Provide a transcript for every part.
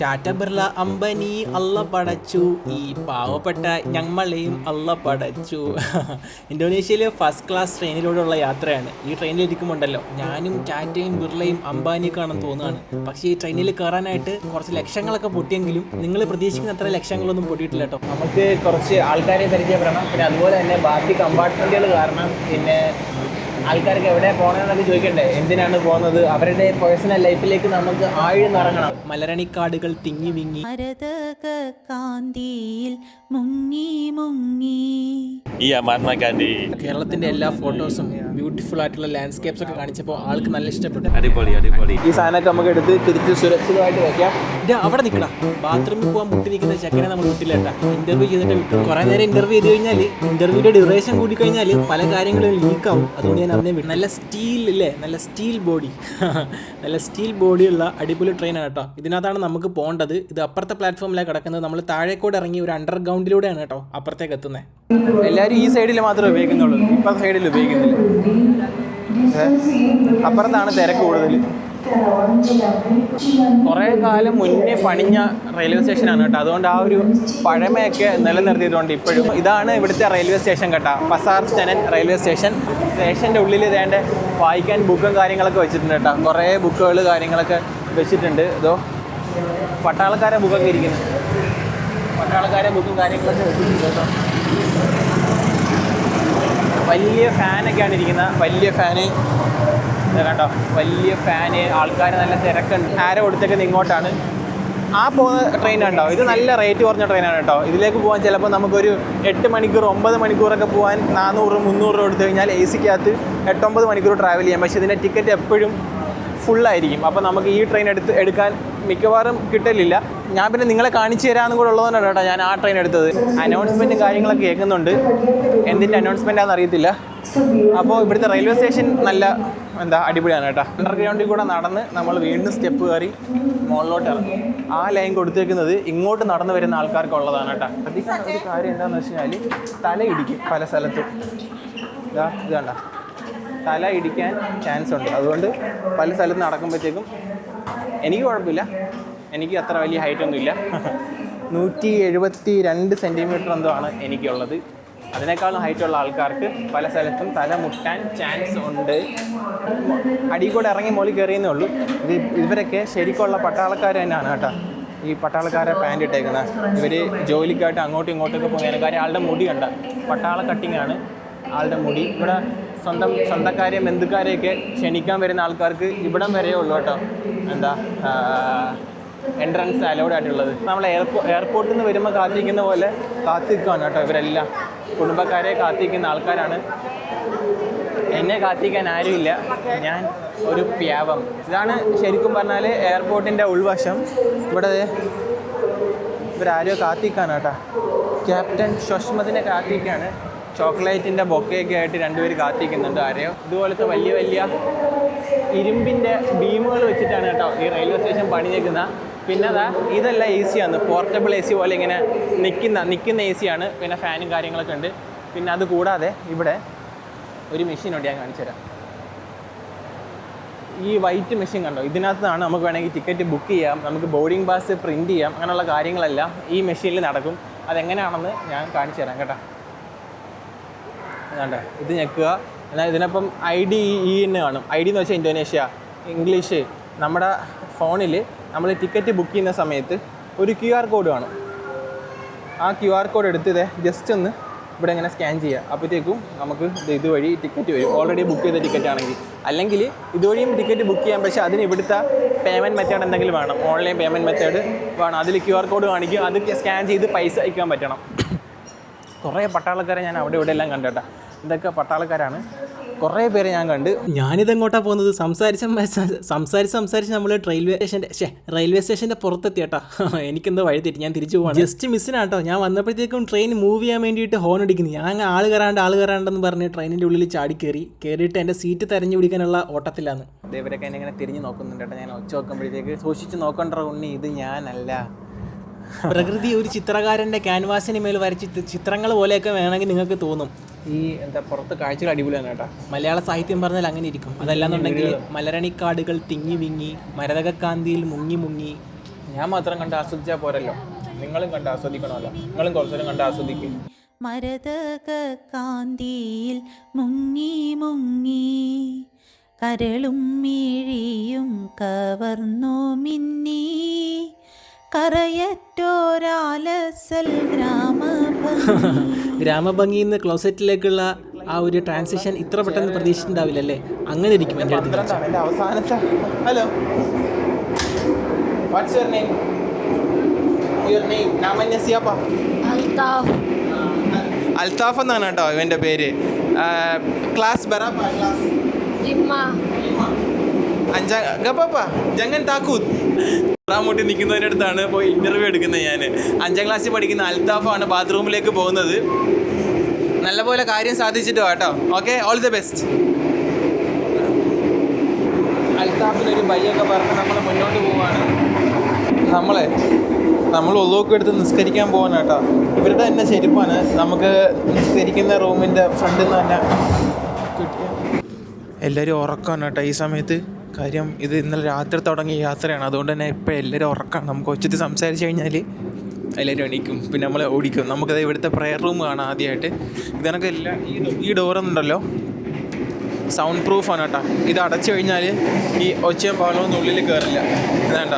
ടാറ്റ ബിർള അംബാനി അള്ള പടച്ചു, ഈ പാവപ്പെട്ട ഞങ്ങളെയും അള്ള പടച്ചു. ഇന്തോനേഷ്യയിലെ ഫസ്റ്റ് ക്ലാസ് ട്രെയിനിലൂടെയുള്ള യാത്രയാണ്. ഈ ട്രെയിനിൽ ഇരിക്കുമ്പോണ്ടല്ലോ ഞാനും ടാറ്റയും ബിർളയും അംബാനിയൊക്കെയാണെന്ന് തോന്നുകയാണ്. പക്ഷേ ഈ ട്രെയിനിൽ കയറാനായിട്ട് കുറച്ച് ലക്ഷങ്ങളൊക്കെ പൊട്ടിയെങ്കിലും നിങ്ങൾ പ്രതീക്ഷിക്കുന്ന അത്ര ലക്ഷങ്ങളൊന്നും പൊട്ടിയിട്ടില്ല കേട്ടോ. നമുക്ക് കുറച്ച് ആൾക്കാരെ പരിചയപ്പെടണം, പിന്നെ അതുപോലെ തന്നെ ബാക്കി കമ്പാർട്ട്മെൻറ്റുകൾ കാരണം പിന്നെ ആൾക്കാർക്ക് എവിടെ പോകണമെന്നൊക്കെ ചോദിക്കണ്ടേ, എന്തിനാണ് പോകുന്നത്, അവരുടെ പേഴ്സണൽ ലൈഫിലേക്ക് നമുക്ക് ആഴ്ന്നിറങ്ങണം. മലരണിക്കാടുകൾ തിങ്ങി വിങ്ങി കാന്തിയിൽ മുങ്ങി മുങ്ങി ഈ മഹാത്മാ ഗാന്ധി കേരളത്തിന്റെ എല്ലാ ഫോട്ടോസും ബ്യൂട്ടിഫുൾ ആയിട്ടുള്ള ലാൻഡ്സ്കേപ്സ് ഒക്കെ കാണിച്ചപ്പോൾ ആൾക്ക് നല്ല ഇഷ്ടപ്പെട്ടു. അടിപൊളി അടിപൊളി. ഈ സാധനമൊക്കെ നമുക്ക് എടുത്ത് തിരിച്ച് സുരക്ഷിതമായിട്ട് വെക്കാം. അവിടെ നിൽക്കടാ, ബാത്റൂമിൽ പോകാൻ മുട്ടി നിൽക്കുന്ന ചെക്കനെ നമ്മൾ വിട്ടില്ല കേട്ടാ. ഇന്റർവ്യൂ ചെയ്തിട്ട് വിട്ടു. കുറെ നേരം ഇന്റർവ്യൂ ചെയ്ത് കഴിഞ്ഞാൽ ഇന്റർവ്യൂയുടെ ഡ്യൂറേഷൻ കൂടി കഴിഞ്ഞാൽ പല കാര്യങ്ങളും ലീക്കാവും. അതുകൊണ്ട് ഞാൻ അതിനെ വിട്ടു. നല്ല സ്റ്റീൽ ഇല്ലേ, നല്ല സ്റ്റീൽ ബോഡി നല്ല സ്റ്റീൽ ബോഡിയുള്ള അടിപൊളി ട്രെയിനാണ് കേട്ടോ. ഇതിനകത്താണ് നമുക്ക് പോകേണ്ടത്. ഇത് അപ്പുറത്തെ പ്ലാറ്റ്ഫോമിലാണ് കിടക്കുന്നത്. നമ്മൾ താഴേക്കൂടെ ഇറങ്ങി ഒരു അണ്ടർഗ്രൗണ്ടിലൂടെയാണ് കേട്ടോ അപ്പുറത്തേക്ക് എത്തുന്നത്. എല്ലാവരും ഈ സൈഡിൽ മാത്രമേ ഉപയോഗിക്കുന്നുള്ളൂ, ഇപ്പുറത്തെ സൈഡിൽ ഉപയോഗിക്കുന്നില്ല. അപ്പുറത്താണ് തിരക്ക് കൂടുതൽ. കുറേ കാലം മുന്നേ പണിഞ്ഞ റെയിൽവേ സ്റ്റേഷനാണ് കേട്ടോ. അതുകൊണ്ട് ആ ഒരു പഴമയൊക്കെ നിലനിർത്തിയതുകൊണ്ട് ഇപ്പോഴും ഇതാണ് ഇവിടുത്തെ റെയിൽവേ സ്റ്റേഷൻ കേട്ടോ. പസാർ സ്റ്റനൻ റെയിൽവേ സ്റ്റേഷൻ. സ്റ്റേഷൻ്റെ ഉള്ളിൽ ഇതേണ്ട വായിക്കാൻ ബുക്കും കാര്യങ്ങളൊക്കെ വെച്ചിട്ടുണ്ട് കേട്ടോ. കുറേ ബുക്കുകൾ കാര്യങ്ങളൊക്കെ വെച്ചിട്ടുണ്ട്. ഇതോ പട്ടാളക്കാരെ ബുക്കൊക്കെ ഇരിക്കുന്നു. പട്ടാളക്കാരെ ബുക്കും കാര്യങ്ങളൊക്കെ വെച്ചിട്ടുണ്ട് കേട്ടോ. വലിയ ഫാനൊക്കെയാണ് ഇരിക്കുന്നത്, വലിയ ഫാന് കണ്ടോ, വലിയ ഫാന്. ആൾക്കാർ നല്ല തിരക്കുണ്ട്. ആരോ കൊടുത്തേക്കുന്നത് ഇങ്ങോട്ടാണ്. ആ പോകുന്ന ട്രെയിൻ ഉണ്ടോ, ഇത് നല്ല റേറ്റ് കുറഞ്ഞ ട്രെയിനാണ് കേട്ടോ. ഇതിലേക്ക് പോകാൻ ചിലപ്പോൾ നമുക്കൊരു 8 മണിക്കൂർ 9 മണിക്കൂറൊക്കെ പോകാൻ 400-300 രൂപ കൊടുത്തു കഴിഞ്ഞാൽ എ സിക്കകത്ത് 8-9 മണിക്കൂർ ട്രാവൽ ചെയ്യാം. പക്ഷേ ഇതിൻ്റെ ടിക്കറ്റ് എപ്പോഴും ഫുള്ളായിരിക്കും. അപ്പോൾ നമുക്ക് ഈ ട്രെയിൻ എടുക്കാൻ മിക്കവാറും കിട്ടലില്ല. ഞാൻ പിന്നെ നിങ്ങളെ കാണിച്ചു തരാമെന്നും കൂടെ ഉള്ളതുകൊണ്ടാണ് കേട്ടോ ഞാൻ ആ ട്രെയിൻ എടുത്തത്. അനൗൺസ്മെൻറ്റും കാര്യങ്ങളൊക്കെ കേൾക്കുന്നുണ്ട്, എന്തിൻ്റെ അനൗൺസ്മെൻറ്റാണെന്ന് അറിയത്തില്ല. അപ്പോൾ ഇവിടുത്തെ റെയിൽവേ സ്റ്റേഷൻ നല്ല അടിപൊളിയാണ് കേട്ടോ. അണ്ടർഗ്രൗണ്ടിൽ കൂടെ നടന്ന് നമ്മൾ വീണ്ടും സ്റ്റെപ്പ് കയറി മുകളിലോട്ട് ഇറങ്ങി. ആ ലൈൻ കൊടുത്തേക്കുന്നത് ഇങ്ങോട്ട് നടന്നു വരുന്ന ആൾക്കാർക്കുള്ളതാണ് കേട്ടോ. അധികം ഒരു കാര്യം എന്താണെന്ന് വെച്ച് കഴിഞ്ഞാൽ തല ഇടിക്കും പല സ്ഥലത്തും. ഇത് കണ്ട, തല ഇടിക്കാൻ ചാൻസ് ഉണ്ട്. അതുകൊണ്ട് പല സ്ഥലത്ത് നടക്കുമ്പോഴത്തേക്കും എനിക്ക് കുഴപ്പമില്ല, എനിക്ക് അത്ര വലിയ ഹൈറ്റൊന്നുമില്ല. 172 സെൻറ്റിമീറ്റർ എന്തോ ആണ് എനിക്കുള്ളത്. അതിനേക്കാളും ഹൈറ്റുള്ള ആൾക്കാർക്ക് പല സ്ഥലത്തും തല മുട്ടാൻ ചാൻസ് ഉണ്ട്. അടിയിൽ കൂടെ ഇറങ്ങി മുകളിൽ കയറിയെന്നേ ഉള്ളൂ. ഇവരൊക്കെ ശരിക്കുള്ള പട്ടാളക്കാർ തന്നെയാണ് കേട്ടോ. ഈ പട്ടാളക്കാരെ പാൻറ് ഇട്ടേക്കുന്നത് ഇവർ ജോലിക്കായിട്ട് അങ്ങോട്ടും ഇങ്ങോട്ടൊക്കെ പോകുന്നതിന് കാര്യം ആളുടെ മുടി കണ്ട പട്ടാള കട്ടിങ്ങാണ് ആളുടെ മുടി. ഇവിടെ സ്വന്തക്കാരെയും ബന്ധുക്കാരെയൊക്കെ ക്ഷണിക്കാൻ വരുന്ന ആൾക്കാർക്ക് ഇവിടം വരെയേ ഉള്ളൂ കേട്ടോ എൻട്രൻസ് അലൗഡ് ആയിട്ടുള്ളത്. നമ്മൾ എയർപോർട്ടിൽ നിന്ന് വരുമ്പോൾ കാത്തിരിക്കുന്ന പോലെ കാത്തിരിക്കുകയാണ് കേട്ടോ ഇവരെല്ലാം. കുടുംബക്കാരെ കാത്തിരിക്കുന്ന ആൾക്കാരാണ്. എന്നെ കാത്തിരിക്കാൻ ആരുമില്ല, ഞാൻ ഒരു പ്യാവം. ഇതാണ് ശരിക്കും പറഞ്ഞാൽ എയർപോർട്ടിൻ്റെ ഉൾവശം. ഇവിടെ ഇവരാരോ കാത്തിരിക്കുകയാണ് കേട്ടോ. ക്യാപ്റ്റൻ ഷൊഷ്മതിനെ കാത്തിരിക്കുകയാണ്. ചോക്ലേറ്റിൻ്റെ ബൊക്കയൊക്കെ ആയിട്ട് 2 പേര് കാത്തിരിക്കുന്നുണ്ട് ആരെയോ. ഇതുപോലത്തെ വലിയ വലിയ ഇരുമ്പിൻ്റെ ബീമുകൾ വെച്ചിട്ടാണ് കേട്ടോ ഈ റെയിൽവേ സ്റ്റേഷൻ പണിഞ്ഞേക്കുന്നത്. പിന്നെ ഇതെല്ലാം എ സിയാണ്, പോർട്ടബിൾ എ സി പോലെ ഇങ്ങനെ നിൽക്കുന്ന എ സിയാണ്. പിന്നെ ഫാനും കാര്യങ്ങളൊക്കെ ഉണ്ട്. പിന്നെ അത് കൂടാതെ ഇവിടെ ഒരു മെഷീനുണ്ട്, ഞാൻ കാണിച്ചു തരാം. ഈ വൈറ്റ് മെഷീൻ കണ്ടോ, ഇതിനകത്താണ് നമുക്ക് വേണമെങ്കിൽ ടിക്കറ്റ് ബുക്ക് ചെയ്യാം, നമുക്ക് ബോർഡിംഗ് പാസ് പ്രിൻറ്റ് ചെയ്യാം. അങ്ങനെയുള്ള കാര്യങ്ങളെല്ലാം ഈ മെഷീനിൽ നടക്കും. അതെങ്ങനെയാണെന്ന് ഞാൻ കാണിച്ചു തരാം കേട്ടോ. അതാണ്ട് ഇത് ഞെക്കുക. എന്നാൽ ഇതിനൊപ്പം IDE എന്ന് കാണും. ID എന്ന് വെച്ചാൽ ഇന്തോനേഷ്യ, ഇംഗ്ലീഷ്. നമ്മുടെ ഫോണിൽ നമ്മൾ ടിക്കറ്റ് ബുക്ക് ചെയ്യുന്ന സമയത്ത് ഒരു QR കോഡ് കാണും. ആ QR കോഡ് എടുത്ത് ജസ്റ്റ് ഒന്ന് ഇവിടെ ഇങ്ങനെ സ്കാൻ ചെയ്യുക. അപ്പോഴത്തേക്കും നമുക്ക് ഇതുവഴി ടിക്കറ്റ് വരും, ഓൾറെഡി ബുക്ക് ചെയ്ത ടിക്കറ്റ് ആണെങ്കിൽ. അല്ലെങ്കിൽ ഇതുവഴിയും ടിക്കറ്റ് ബുക്ക് ചെയ്യാം, പക്ഷേ അതിന് ഇവിടുത്തെ പേയ്മെൻറ്റ് മെത്തേഡ് എന്തെങ്കിലും വേണം, ഓൺലൈൻ പേയ്മെൻറ്റ് മെത്തേഡ് വേണം. അതിൽ QR കോഡ് കാണിക്കും, അത് സ്കാൻ ചെയ്ത് പൈസ അയക്കാൻ പറ്റണം. കുറേ പട്ടാളക്കാരെ ഞാൻ അവിടെ ഇവിടെ എല്ലാം കണ്ടേട്ടാ. ഇതൊക്കെ പട്ടാളക്കാരാണ്, കുറേ പേര് ഞാൻ കണ്ട്. ഞാനിതെങ്ങോട്ടാണ് പോകുന്നത്, സംസാരിച്ച് നമ്മൾ റെയിൽവേ സ്റ്റേഷൻ്റെ പുറത്തെത്തി കേട്ടോ. എനിക്കെന്തോ വഴി തെറ്റി, ഞാൻ തിരിച്ചു പോകാം. ജസ്റ്റ് മിസ്സിനാട്ടോ. ഞാൻ വന്നപ്പോഴത്തേക്കും ട്രെയിൻ മൂവ് ചെയ്യാൻ വേണ്ടിയിട്ട് ഹോൺ അടിക്കുന്നു. ഞാൻ ആൾ കയറാണ്ടെന്ന് പറഞ്ഞ് ട്രെയിനിൻ്റെ ഉള്ളിൽ കയറിയിട്ട് എൻ്റെ സീറ്റ് തെരഞ്ഞു പിടിക്കാനുള്ള ഓട്ടത്തിലാണ്. ഇവരൊക്കെ എന്നെ ഇങ്ങനെ തിരിഞ്ഞ് നോക്കുന്നുണ്ട് കേട്ടോ. ഞാൻ ഒച്ച നോക്കുമ്പോഴത്തേക്ക് സൂക്ഷിച്ച് നോക്കണ്ട ഉണ്ണി, ഇത് ഞാനല്ല. പ്രകൃതി ഒരു ചിത്രകാരൻ്റെ ക്യാൻവാസിന് മേൽ വരച്ച് ചിത്രങ്ങൾ പോലെയൊക്കെ വേണമെങ്കിൽ നിങ്ങൾക്ക് തോന്നും. ഈ പുറത്ത് കാഴ്ചകൾ അടിപൊളിയാണ് കേട്ടോ. മലയാള സാഹിത്യം പറഞ്ഞാൽ അങ്ങനെ ഇരിക്കും. അതല്ലാന്നുണ്ടെങ്കിൽ മലരണിക്കാടുകൾ തിങ്ങി വിങ്ങി, മരതകക്കാന്തിയിൽ മുങ്ങി മുങ്ങി, ഞാൻ മാത്രം കണ്ട് ആസ്വദിച്ചാൽ പോരല്ലോ, നിങ്ങളും കണ്ട് ആസ്വദിക്കണമല്ലോ. നിങ്ങളും കുറച്ചേരം കണ്ട് ആസ്വദിക്കും. മരതക കാന്തിയിൽ മുങ്ങി മുങ്ങി കരളും മിഴിയും കവർന്നു മിന്നി കറയറ്റോരാലസൽ ഗ്രാമഭംഗിയിൽ നിന്ന് ക്ലോസറ്റിലേക്കുള്ള ആ ഒരു ട്രാൻസിഷൻ ഇത്ര പെട്ടെന്ന് പ്രതീക്ഷിച്ചിട്ടുണ്ടാവില്ലല്ലേ? അങ്ങനെ ഇരിക്കും എൻ്റെ അടുത്ത്. എൻ്റെ അവസാനത്തെ. Hello, what's your name? Your name? നാമന്യ സിയാപ്പ. അൽത്താഫ് എന്നാണ് കേട്ടോ ഇവൻ്റെ പേര്. ക്ലാസ് ബറാബ ക്ലാസ് അഞ്ചാം ഗപ്പാപ്പ ജങ്ങൻ താക്കൂത്ത്. റാമൂട്ടി നിൽക്കുന്നതിൻ്റെ അടുത്താണ് പോയി ഇൻ്റർവ്യൂ എടുക്കുന്നത്. ഞാൻ 5ാം ക്ലാസ്സിൽ പഠിക്കുന്ന അൽത്താഫാണ് ബാത്റൂമിലേക്ക് പോകുന്നത്. നല്ലപോലെ കാര്യം സാധിച്ചിട്ടോ കേട്ടോ. Okay, all the best. അൽത്താഫിനൊരു ബൈയൊക്കെ പറഞ്ഞ് നമ്മൾ മുന്നോട്ട് പോവാണ്. നമ്മൾ ഒള്ളോക്ക് എടുത്ത് നിസ്കരിക്കാൻ പോകാൻ കേട്ടോ. ഇവരുടെ തന്നെ ചെരുപ്പാണ് നമുക്ക് നിസ്കരിക്കുന്ന റൂമിൻ്റെ ഫ്രണ്ടിൽ നിന്ന് തന്നെ കിട്ടിയ. എല്ലാവരും ഉറക്കമാണ് കേട്ടോ ഈ സമയത്ത്. കാര്യം ഇത് ഇന്നലെ രാത്രി തുടങ്ങിയ യാത്രയാണ്, അതുകൊണ്ട് തന്നെ ഇപ്പോൾ എല്ലാവരും ഉറക്കമാണ്. നമുക്ക് ഒച്ചത്തിൽ സംസാരിച്ച് കഴിഞ്ഞാൽ എല്ലാവരും എണീക്കും, പിന്നെ നമ്മൾ ഓടിക്കും. നമുക്കത് ഇവിടുത്തെ പ്രെയർ റൂം കാണാം ആദ്യമായിട്ട്. ഇതൊക്കെ എല്ലാം ഈ ഡോറൊന്നുണ്ടല്ലോ സൗണ്ട് പ്രൂഫാണ് കേട്ടോ. ഇത് അടച്ചു കഴിഞ്ഞാൽ ഈ ഒച്ചയും ബഹളമൊന്നും ഉള്ളിൽ കയറില്ല. ഇതാണ്ട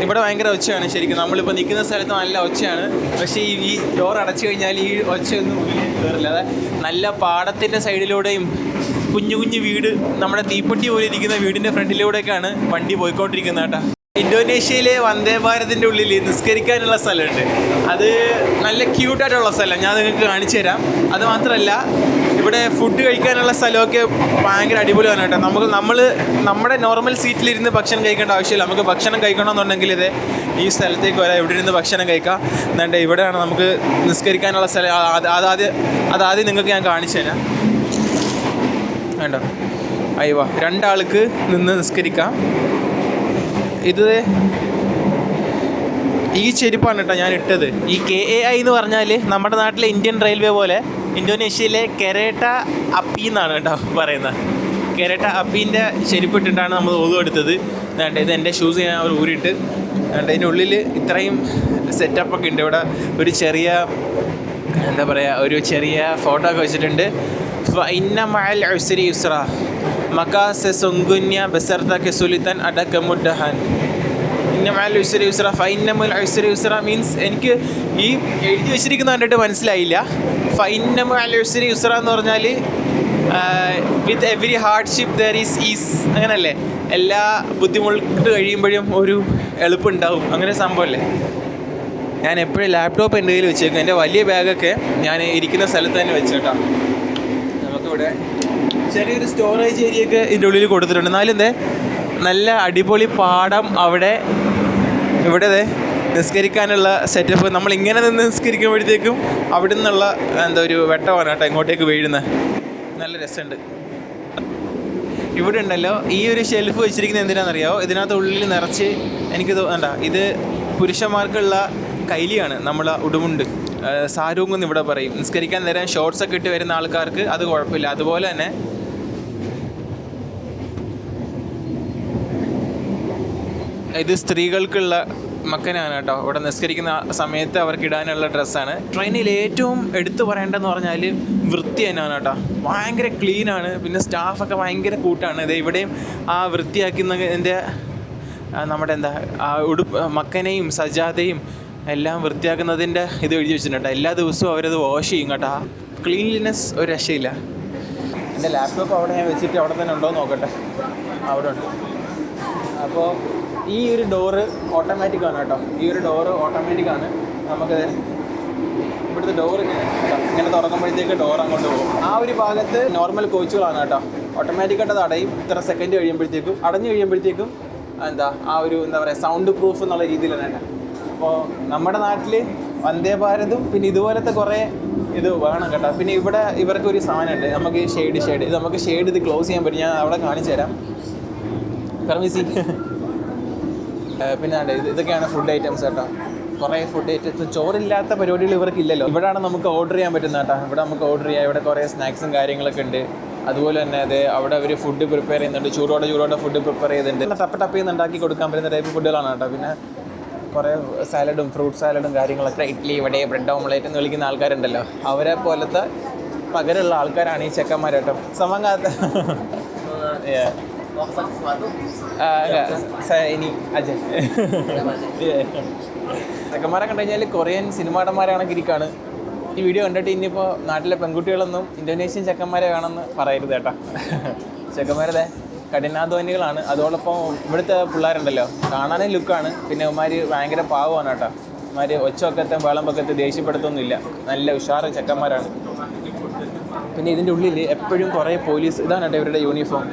ഇവിടെ ഭയങ്കര ഒച്ചയാണ് ശരിക്കും. നമ്മളിപ്പോൾ നിൽക്കുന്ന സ്ഥലത്ത് നല്ല ഒച്ചയാണ്, പക്ഷേ ഈ ഡോർ അടച്ചു കഴിഞ്ഞാൽ ഈ ഒച്ചയൊന്നും ഉള്ളിലേക്ക് കയറില്ല. അതായത് നല്ല പാടത്തിൻ്റെ സൈഡിലൂടെയും കുഞ്ഞു കുഞ്ഞു വീട്, നമ്മുടെ തീപ്പെട്ടി പോലെ ഇരിക്കുന്ന വീടിൻ്റെ ഫ്രണ്ടിലൂടെയൊക്കെയാണ് വണ്ടി പോയിക്കൊണ്ടിരിക്കുന്നത് കേട്ടോ. ഇന്തോനേഷ്യയിലെ വന്ദേ ഭാരതിൻ്റെ ഉള്ളിൽ നിസ്കരിക്കാനുള്ള സ്ഥലമുണ്ട്. അത് നല്ല ക്യൂട്ടായിട്ടുള്ള സ്ഥലം, ഞാൻ നിങ്ങൾക്ക് കാണിച്ചു തരാം. അത് മാത്രമല്ല ഇവിടെ ഫുഡ് കഴിക്കാനുള്ള സ്ഥലമൊക്കെ ഭയങ്കര അടിപൊളിയാണ് കേട്ടോ. നമ്മുടെ നോർമൽ സീറ്റിലിരുന്ന് ഭക്ഷണം കഴിക്കേണ്ട ആവശ്യമില്ല. നമുക്ക് ഭക്ഷണം കഴിക്കണമെന്നുണ്ടെങ്കിൽ ഇത് ഈ സ്ഥലത്തേക്ക് വരാം, ഇവിടെ ഇരുന്ന് ഭക്ഷണം കഴിക്കാം. എന്നിട്ട് ഇവിടെയാണ് നമുക്ക് നിസ്കരിക്കാനുള്ള സ്ഥലം. അതാദ്യം നിങ്ങൾക്ക് ഞാൻ കാണിച്ചു തരാം. വേണ്ട അയ്യോ, 2 ആൾക്ക് നിന്ന് നിസ്കരിക്കാം. ഇത് ഈ ചെരുപ്പാണ് കേട്ടോ ഞാൻ ഇട്ടത്. ഈ KAI എന്ന് പറഞ്ഞാൽ നമ്മുടെ നാട്ടിലെ ഇന്ത്യൻ റെയിൽവേ പോലെ ഇന്തോനേഷ്യയിലെ കെരേട്ട അപ്പി എന്നാണ് കേട്ടോ പറയുന്നത്. കെരേട്ട അപ്പീൻ്റെ ചെരുപ്പിട്ടിട്ടാണ് നമ്മൾ ഒതു എടുത്തത്. അതുകൊണ്ട് ഇത് എൻ്റെ ഷൂസ് ഞാൻ അവർ ഊരിയിട്ട്, അതുകൊണ്ട് ഇതിൻ്റെ ഉള്ളിൽ ഇത്രയും സെറ്റപ്പൊക്കെ ഉണ്ട്. ഇവിടെ ഒരു ചെറിയ എന്താ പറയുക, ഒരു ചെറിയ ഫോട്ടോ ഒക്കെ വെച്ചിട്ടുണ്ട്. ഇന്ന മഅൽ ഉസ്രി യുസ്ര മക്കാസെ സൊങ്കുന്യ ബസർത്തക്കെ സുലിത്തൻ അടക്കമുഡഹാൻ. ഇന്ന മഅൽ ഉസ്രി യുസ്ര ഫൈന്നമുൽ ഉസ്രി യുസ്ര മീൻസ് എനിക്ക് ഈ എഴുതി വെച്ചിരിക്കുന്ന കണ്ടിട്ട് മനസ്സിലായില്ല. ഫൈന്നമുൽ ഉസ്രി യുസ്ര എന്ന് പറഞ്ഞാൽ with every hardship there is is, അങ്ങനല്ലേ? എല്ലാ ബുദ്ധിമുട്ട് കഴിയുമ്പോഴും ഒരു എളുപ്പമുണ്ടാവും, അങ്ങനെ സംഭവമല്ലേ? ഞാൻ എപ്പോഴും ലാപ്ടോപ്പ് എൻ്റെ കയ്യിൽ വെച്ചേക്കും. എൻ്റെ വലിയ ബാഗൊക്കെ ഞാൻ ഇരിക്കുന്ന സ്ഥലത്ത് തന്നെ വെച്ചേട്ടാ. നമുക്കിവിടെ ചെറിയൊരു സ്റ്റോറേജ് ഏരിയയൊക്കെ ഇതിൻ്റെ ഉള്ളിൽ കൊടുത്തിട്ടുണ്ട്. എന്നാലും നല്ല അടിപൊളി പാടം അവിടെ. ഇവിടെ നിസ്കരിക്കാനുള്ള സെറ്റപ്പ്. നമ്മളിങ്ങനെ നിന്ന് നിസ്കരിക്കുമ്പോഴത്തേക്കും അവിടെ നിന്നുള്ള ഒരു വെട്ടമാണ് കേട്ടോ ഇങ്ങോട്ടേക്ക് വീഴുന്നത്. നല്ല രസമുണ്ട്. ഇവിടെ ഉണ്ടല്ലോ ഈ ഒരു ഷെൽഫ് വെച്ചിരിക്കുന്നത് എന്തിനാണെന്നറിയാമോ? ഇതിനകത്ത് ഉള്ളിൽ നിറച്ച് എനിക്ക് ഇത് പുരുഷന്മാർക്കുള്ള കൈലിയാണ്, നമ്മളെ ഉടുമുണ്ട്, സാരൂങ് എന്ന് ഇവിടെ പറയും. നിസ്കരിക്കാൻ നേരം ഷോർട്സൊക്കെ ഇട്ട് വരുന്ന ആൾക്കാർക്ക് അത് കുഴപ്പമില്ല. അതുപോലെ തന്നെ ഇത് സ്ത്രീകൾക്കുള്ള മക്കനാണ് കേട്ടോ. ഇവിടെ നിസ്കരിക്കുന്ന സമയത്ത് അവർക്ക് ഇടാനുള്ള ഡ്രസ്സാണ്. ട്രെയിനിൽ ഏറ്റവും എടുത്തു പറയേണ്ടതെന്ന് പറഞ്ഞാൽ വൃത്തി തന്നെയാണ് കേട്ടോ. ഭയങ്കര ക്ലീനാണ്. പിന്നെ സ്റ്റാഫൊക്കെ ഭയങ്കര കൂട്ടാണ്. ഇത് ഇവിടെയും ആ വൃത്തിയാക്കുന്നതിൻ്റെ നമ്മുടെ ആ മക്കനെയും സജാദയും എല്ലാം വൃത്തിയാക്കുന്നതിൻ്റെ ഇത് എഴുതി വെച്ചിട്ടുണ്ട്. എല്ലാ ദിവസവും അവരത് വാഷ് ചെയ്യും കേട്ടോ. ക്ലീൻലിനെസ് ഒരു രക്ഷയില്ല. എൻ്റെ ലാപ്ടോപ്പ് അവിടെ ഞാൻ വെച്ചിട്ട് അവിടെ തന്നെ ഉണ്ടോ എന്ന് നോക്കട്ടെ. അവിടെ ഉണ്ട്. അപ്പോൾ ഈ ഒരു ഡോറ് ഓട്ടോമാറ്റിക്കാണ് കേട്ടോ. ഈ ഒരു ഡോറ് ഓട്ടോമാറ്റിക്കാണ്. നമുക്ക് ഇവിടുത്തെ ഡോറ് ഇങ്ങനെ തുറക്കുമ്പോഴത്തേക്ക് ഡോർ അങ്ങോട്ട് പോകും. ആ ഒരു ഭാഗത്ത് നോർമൽ കോച്ചുകളാണ് കേട്ടോ. ഓട്ടോമാറ്റിക്കായിട്ട് അത് അടയും. ഇത്ര സെക്കൻഡ് കഴിയുമ്പോഴത്തേക്കും അടഞ്ഞു കഴിയുമ്പോഴത്തേക്കും ആ ഒരു പറയുക സൗണ്ട് പ്രൂഫ് എന്നുള്ള രീതിയിലാണ് കേട്ടോ. അപ്പോൾ നമ്മുടെ നാട്ടിൽ വന്ദേ ഭാരതും പിന്നെ ഇതുപോലത്തെ കുറേ ഇത് വേണം കേട്ടോ. പിന്നെ ഇവിടെ ഇവർക്ക് ഒരു സാധനമുണ്ട്, നമുക്ക് ഷെയ്ഡ് ഇത് നമുക്ക് ഷെയ്ഡ് ഇത് ക്ലോസ് ചെയ്യാൻ പറ്റും. ഞാൻ അവിടെ കാണിച്ചു തരാം. പെർമിസി. പിന്നെ ഇതൊക്കെയാണ് ഫുഡ് ഐറ്റംസ് കേട്ടോ. കുറേ ഫുഡ് ഐറ്റംസ്. ചോറില്ലാത്ത പരിപാടികൾ ഇവർക്കില്ലല്ലോ. ഇവിടെയാണ് നമുക്ക് ഓർഡർ ചെയ്യാൻ പറ്റുന്നത് കേട്ടോ. ഇവിടെ നമുക്ക് ഓർഡർ ചെയ്യാം. ഇവിടെ കുറേ സ്നാക്സും കാര്യങ്ങളൊക്കെ ഉണ്ട്. അതുപോലെ തന്നെ അവിടെ അവർ ഫുഡ് പ്രിപ്പയർ ചെയ്യുന്നുണ്ട്. ചൂടോടെ ഫുഡ് പ്രിപ്പയർ ചെയ്തിട്ടുണ്ട്. ടപ്പ് ചെയ്യുന്നുണ്ടാക്കി കൊടുക്കാൻ പറ്റുന്ന ടൈപ്പ് ഫുഡുകളാണ് കേട്ടോ. പിന്നെ കുറേ സാലഡും ഫ്രൂട്ട് സാലഡും കാര്യങ്ങളൊക്കെ ഇഡ്ഡലി ഇവിടെ ബ്രെഡ് ഓംലേറ്റ് എന്ന് വിളിക്കുന്ന ആൾക്കാരുണ്ടല്ലോ, അവരെ പോലത്തെ പകരമുള്ള ആൾക്കാരാണ് ഈ ചെക്കന്മാർ കേട്ടോ. സമങ്ങാത്ത ഇനി അജയ് ചെക്കന്മാരെ കണ്ടു കഴിഞ്ഞാൽ കൊറിയൻ സിനിമാടന്മാരാണെങ്കിൽ ഇരിക്കുകയാണ്. ഈ വീഡിയോ കണ്ടിട്ട് ഇനിയിപ്പോൾ നാട്ടിലെ പെൺകുട്ടികളൊന്നും ഇന്തോനേഷ്യൻ ചെക്കന്മാരെ വേണമെന്ന് പറയരുത് കേട്ടോ. ചെക്കന്മാരതെ കഠിനാധ്വാനികളാണ്. അതോടൊപ്പം ഇവിടുത്തെ പിള്ളേരുണ്ടല്ലോ കാണാനേ ലുക്കാണ്. പിന്നെ ഇവന്മാർ ഭയങ്കര പാവമാണ് കേട്ടോ. ഇവന്മാർ ഒച്ചൊക്കത്തെ വേളമ്പൊക്കത്തെ ദേഷ്യപ്പെടുത്തൊന്നുമില്ല. നല്ല ഉഷാറ് ചെക്കന്മാരാണ്. പിന്നെ ഇതിൻ്റെ ഉള്ളിൽ എപ്പോഴും കുറേ പോലീസ്. ഇതാണ് കേട്ടോ ഇവരുടെ യൂണിഫോം.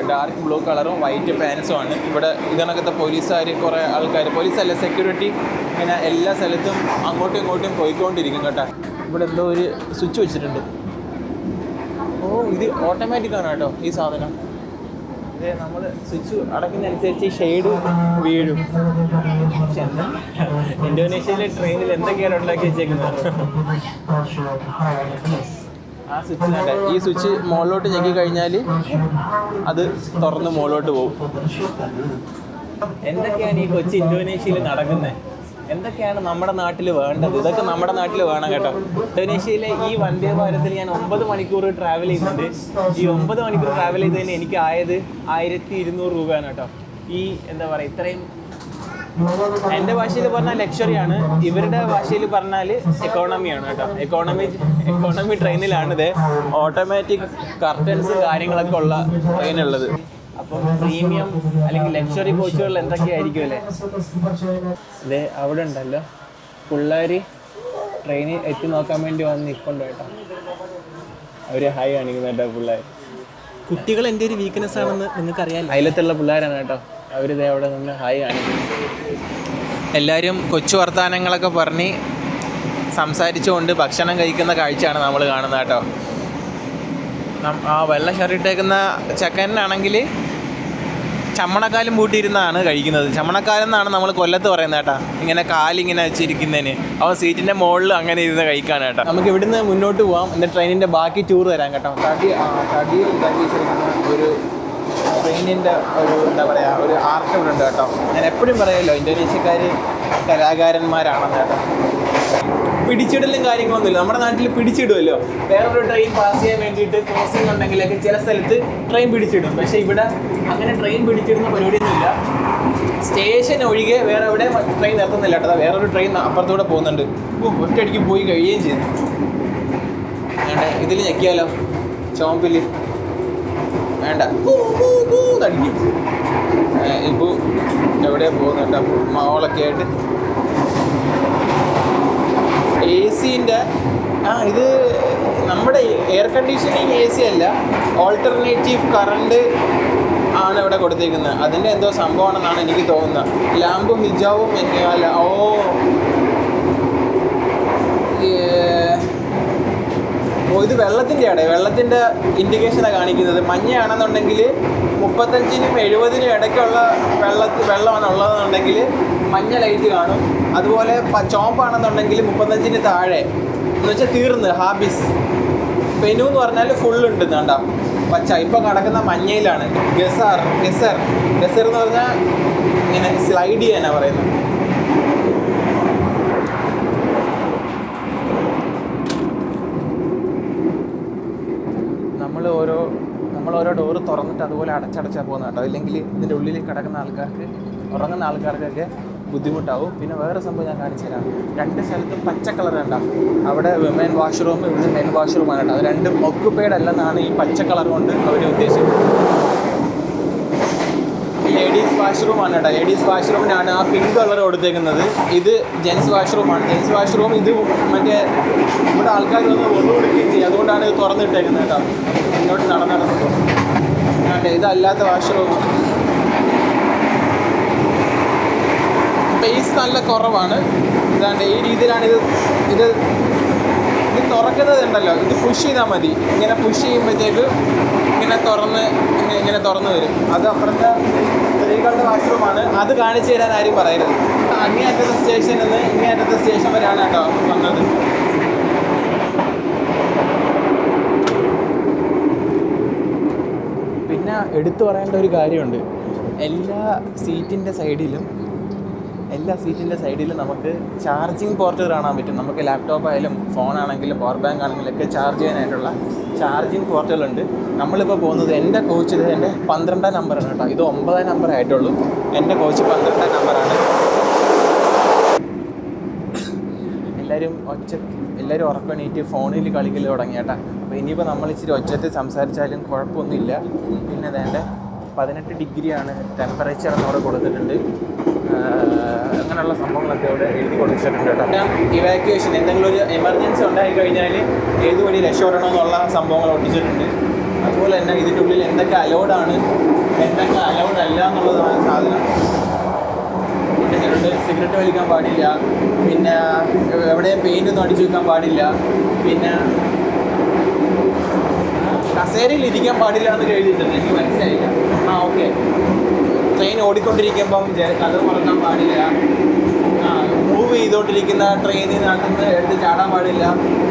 ഡാർക്ക് ബ്ലൂ കളറും വൈറ്റ് പാൻസും ആണ്. ഇവിടെ ഇതിനകത്തെ പോലീസുകാർ കുറേ ആൾക്കാർ, പോലീസല്ല സെക്യൂരിറ്റി, ഇങ്ങനെ എല്ലാ സ്ഥലത്തും അങ്ങോട്ടും ഇങ്ങോട്ടും പോയിക്കൊണ്ടിരിക്കും കേട്ടോ. ഇവിടെ എന്തോ ഒരു സ്വിച്ച് വെച്ചിട്ടുണ്ട്. ഓ, ഇത് ഓട്ടോമാറ്റിക്കാണ് കേട്ടോ ഈ സാധനം. ഇത് നമ്മൾ സ്വിച്ച് അടക്കുന്നതനുസരിച്ച് ഷെയ്ഡ് വീഴും. പക്ഷെ എന്താ ഇന്തോനേഷ്യയിലെ ട്രെയിനിൽ എന്തൊക്കെയാണ് ഉണ്ടാക്കി വെച്ചേക്കുന്നത്. ആ സ്വിച്ച് കണ്ടേ, ഈ സ്വിച്ച് മുകളിലോട്ട് ഞെക്കി കഴിഞ്ഞാൽ അത് തുറന്ന് മുകളിലോട്ട് പോകും. എന്തൊക്കെയാണ് ഈ കൊച്ചി ഇന്തോനേഷ്യയിൽ നടക്കുന്നത്, എന്തൊക്കെയാണ് നമ്മുടെ നാട്ടിൽ വേണ്ടത്, ഇതൊക്കെ നമ്മുടെ നാട്ടിൽ വേണം കേട്ടോ. ഇന്തോനേഷ്യയിലെ ഈ വന്ദേ ഭാരതിൽ ഞാൻ 9 മണിക്കൂർ ട്രാവൽ ചെയ്യുന്നുണ്ട്. ഈ 9 മണിക്കൂർ ട്രാവൽ ചെയ്തതിന് എനിക്ക് ആയത് 1200 രൂപയാണ് കേട്ടോ. ഈ എന്താ പറയുക, ഇത്രയും എൻ്റെ ഭാഷയിൽ പറഞ്ഞാൽ ലക്ഷറിയാണ്, ഇവരുടെ ഭാഷയിൽ പറഞ്ഞാൽ എക്കോണമിയാണ് കേട്ടോ. എക്കോണമി ട്രെയിനിലാണിത്. ഓട്ടോമാറ്റിക് കർട്ടൻസ് കാര്യങ്ങളൊക്കെ ഉള്ള ട്രെയിനുള്ളത്. അപ്പം പ്രീമിയം അല്ലെങ്കിൽ ലക്ഷറി കോച്ചുകളിൽ എന്തൊക്കെയായിരിക്കും അല്ലേ. അതെ, അവിടെ ഉണ്ടല്ലോ പിള്ളേർ ട്രെയിനിൽ എത്തി നോക്കാൻ വേണ്ടി വന്ന് നിൽക്കൊണ്ട് കേട്ടോ. അവർ ഹൈ കാണിക്കുന്ന കേട്ടോ പിള്ളേർ. കുട്ടികൾ എൻ്റെ ഒരു വീക്ക്നെസ് ആണെന്ന് നിങ്ങൾക്കറിയാമല്ലോ. അയലത്തുള്ള പിള്ളേരാണ് കേട്ടോ. അവരിത് അവിടെ നിന്ന് ഹായ് കാണിക്കുന്നു. എല്ലാവരും കൊച്ചു വർത്തമാനങ്ങളൊക്കെ പറഞ്ഞ് സംസാരിച്ചുകൊണ്ട് ഭക്ഷണം കഴിക്കുന്ന കാഴ്ചയാണ് നമ്മൾ കാണുന്നത് കേട്ടോ. ആ വെള്ള ഷർട്ടിട്ടേക്കുന്ന ചെക്കനാണെങ്കിൽ ചമ്മണക്കാലും പൂട്ടിയിരുന്നാണ് കഴിക്കുന്നത്. ചമ്മണക്കാലെന്നാണ് നമ്മൾ കൊല്ലത്ത് പറയുന്നത് കേട്ടോ. ഇങ്ങനെ കാലിങ്ങനെ വെച്ചിരിക്കുന്നതിന് അവൻ സീറ്റിൻ്റെ മുകളിൽ അങ്ങനെ ഇരുന്ന് കഴിക്കാണ് കേട്ടോ. നമുക്ക് ഇവിടുന്ന് മുന്നോട്ട് പോകാം, എന്നിട്ട് ട്രെയിനിൻ്റെ ബാക്കി ടൂർ തരാം കേട്ടോ. തടിയിൽ ഒരു ട്രെയിനിൻ്റെ ഒരു എന്താ പറയുക, ഒരു ആർട്ട് ഇവിടെ ഉണ്ട് കേട്ടോ. ഞാൻ എപ്പോഴും പറയുമല്ലോ ഇന്തോനേഷ്യക്കാർ കലാകാരന്മാരാണെന്ന് കേട്ടോ. പിടിച്ചിടലും കാര്യങ്ങളൊന്നുമില്ല. നമ്മുടെ നാട്ടിൽ പിടിച്ചിടുമല്ലോ, വേറൊരു ട്രെയിൻ പാസ് ചെയ്യാൻ വേണ്ടിയിട്ട് ക്രോസിംഗ് ഉണ്ടെങ്കിലൊക്കെ ചില സ്ഥലത്ത് ട്രെയിൻ പിടിച്ചിടും. പക്ഷേ ഇവിടെ അങ്ങനെ ട്രെയിൻ പിടിച്ചിടുന്ന പരിപാടിയൊന്നുമില്ല. സ്റ്റേഷൻ ഒഴികെ വേറെ എവിടെ ട്രെയിൻ നിർത്തുന്നില്ല കേട്ടോ. വേറൊരു ട്രെയിൻ അപ്പുറത്തൂടെ പോകുന്നുണ്ട്. ഒറ്റയടിക്ക് പോയി കഴിയുകയും ചെയ്തു. വേണ്ട, ഇതിൽ ഞെക്കിയാലോ ചോമ്പിൽ വേണ്ട തടിക്കും. ഇപ്പോൾ എവിടെയാ പോകുന്നുണ്ട് മാളൊക്കെ ആയിട്ട്. AC-ൻ്റെ ഇത് നമ്മുടെ എയർ കണ്ടീഷനിങ് AC അല്ല, ഓൾട്ടർനേറ്റീവ് കറണ്ട് ആണ് ഇവിടെ കൊടുത്തേക്കുന്നത്. അതിൻ്റെ എന്തോ സംഭവമാണെന്നാണ് എനിക്ക് തോന്നുന്നത്. ലാമ്പും ഹിജാവും ഇത് വെള്ളത്തിൻ്റെയാണ്, വെള്ളത്തിൻ്റെ ഇൻഡിക്കേഷനാണ് കാണിക്കുന്നത്. മഞ്ഞയാണെന്നുണ്ടെങ്കിൽ 35-നും 70-നും ഇടയ്ക്കുള്ള വെള്ളമാണ് ഉള്ളതെന്നുണ്ടെങ്കിൽ മഞ്ഞ ലൈറ്റ് കാണും. അതുപോലെ ചോപ്പാണെന്നുണ്ടെങ്കിൽ 35-ന് താഴെ എന്ന് വെച്ചാൽ തീർന്ന് ഹാബിസ്. പെനു എന്ന് പറഞ്ഞാൽ ഫുള്ളുണ്ട് കണ്ടാ പച്ച. ഇപ്പോൾ കിടക്കുന്ന മഞ്ഞയിലാണ്. ഗസർ എന്ന് പറഞ്ഞാൽ ഇങ്ങനെ സ്ലൈഡ് ചെയ്യാനാണ് പറയുന്നത്. നമ്മൾ ഓരോ ഡോറ് തുറന്നിട്ട് അതുപോലെ അടച്ചടച്ചാൽ പോകുന്നത് കേട്ടോ. ഇല്ലെങ്കിൽ ഇതിൻ്റെ ഉള്ളിൽ കിടക്കുന്ന ആൾക്കാർക്ക്, ഉറങ്ങുന്ന ആൾക്കാർക്കൊക്കെ ബുദ്ധിമുട്ടാവും. പിന്നെ വേറെ സംഭവം ഞാൻ കാണിച്ചു തരാം. 2 സ്ഥലത്തും പച്ച കളർ കണ്ടാ. അവിടെ വിമൻ വാഷ്റൂം, ഇവിടെ മെൻ വാഷ്റൂമാണ് കേട്ടോ. അത് രണ്ടും ഒക്കുപെയ്ഡ് അല്ലെന്നാണ് ഈ പച്ച കളർ കൊണ്ട് അവർ ഉദ്ദേശിക്കുന്നത്. ലേഡീസ് വാഷ്റൂമാണ് കേട്ടോ. ലേഡീസ് വാഷ്റൂമിനാണ് ആ പിങ്ക് കളർ കൊടുത്തേക്കുന്നത്. ഇത് ജെൻസ് വാഷ്റൂമാണ്. ജെൻസ് വാഷ്റൂം ഇത് മറ്റേ ഇവിടെ ആൾക്കാർ വന്ന് ഒന്നു കൊടുക്കുകയും ചെയ്യും. അതുകൊണ്ടാണ് ഇത് തുറന്നിട്ടേക്കുന്നത് കേട്ടോ. ഇങ്ങോട്ട് നടന്നിടുന്നത് ഇതല്ലാത്ത വാഷ്റൂം. സ്പേസ് നല്ല കുറവാണ്. ഇതാണ്ട് ഈ രീതിയിലാണ് ഇത് തുറക്കുന്നതുണ്ടല്ലോ. ഇത് പുഷ് ചെയ്താൽ മതി. ഇങ്ങനെ പുഷ് ചെയ്യുമ്പോഴത്തേക്ക് ഇങ്ങനെ തുറന്ന് വരും. അത് അപ്പുറത്തെ സ്ത്രീകളുടെ വാഷ്റൂമാണ്. അത് കാണിച്ചു തരാൻ ആരും പറയരുത്. അങ്ങേയറ്റത്തെ സ്റ്റേഷനിൽ നിന്ന് ഇങ്ങേയറ്റത്തെ സ്റ്റേഷൻ വരെയാണ് കേട്ടോ വന്നത്. പിന്നെ എടുത്തു പറയേണ്ട ഒരു കാര്യമുണ്ട്. എല്ലാ സീറ്റിൻ്റെ സൈഡിലും നമുക്ക് ചാർജിങ് പോർട്ട് കാണാൻ പറ്റും. നമുക്ക് ലാപ്ടോപ്പ് ആയാലും ഫോണാണെങ്കിലും പവർ ബാങ്ക് ആണെങ്കിലും ഒക്കെ ചാർജ് ചെയ്യാനായിട്ടുള്ള ചാർജിങ് പോർട്ടുകളുണ്ട്. നമ്മളിപ്പോൾ പോകുന്നത് എൻ്റെ കോച്ച് ഇത് എൻ്റെ 12ാം നമ്പറാണ് കേട്ടോ. ഇത് 9ാം നമ്പർ ആയിട്ടുള്ളൂ. എൻ്റെ കോച്ച് 12ാം നമ്പറാണ്. എല്ലാവരും ഉറക്കണീറ്റ് ഫോണിൽ കളിക്കൽ തുടങ്ങി കേട്ടോ. അപ്പോൾ ഇനിയിപ്പോൾ നമ്മൾ ഇച്ചിരി ഒച്ചത്തിൽ സംസാരിച്ചാലും കുഴപ്പമൊന്നുമില്ല. പിന്നെ അതേണ്ട 18 ഡിഗ്രിയാണ് ടെമ്പറേച്ചർ എന്നോട് കൊടുത്തിട്ടുണ്ട്. അങ്ങനെയുള്ള സംഭവങ്ങളൊക്കെ ഇവിടെ എഴുതി കൊടുത്തിട്ടുണ്ട് കേട്ടോ. ഇവാക്യുവേഷൻ എന്തെങ്കിലും ഒരു എമർജൻസി ഉണ്ടായി കഴിഞ്ഞാൽ ഏത് വഴി രക്ഷപ്പെടണമെന്നുള്ള സംഭവങ്ങൾ ഒട്ടിച്ചിട്ടുണ്ട്. അതുപോലെ തന്നെ ഇതിൻ്റെ ഉള്ളിൽ എന്തൊക്കെ അലൗഡാണ്, എന്തൊക്കെ അലൗഡ് അല്ല എന്നുള്ളതാണ് സാധനം. സിഗരറ്റ് വലിക്കാൻ പാടില്ല, പിന്നെ എവിടെയും പെയിൻ്റ് ഒന്നും അടിച്ചു വെക്കാൻ പാടില്ല, പിന്നെ കസേരയിൽ ഇരിക്കാൻ പാടില്ല എന്ന് എഴുതിയിട്ടുണ്ട്. എനിക്ക് മനസ്സിലായില്ല. ഓക്കെ. ട്രെയിൻ ഓടിക്കൊണ്ടിരിക്കുമ്പം കഥ തുറക്കാൻ പാടില്ല, മൂവ് ചെയ്തുകൊണ്ടിരിക്കുന്ന ട്രെയിനിൽ നടന്ന് എടുത്ത് ചാടാൻ പാടില്ല,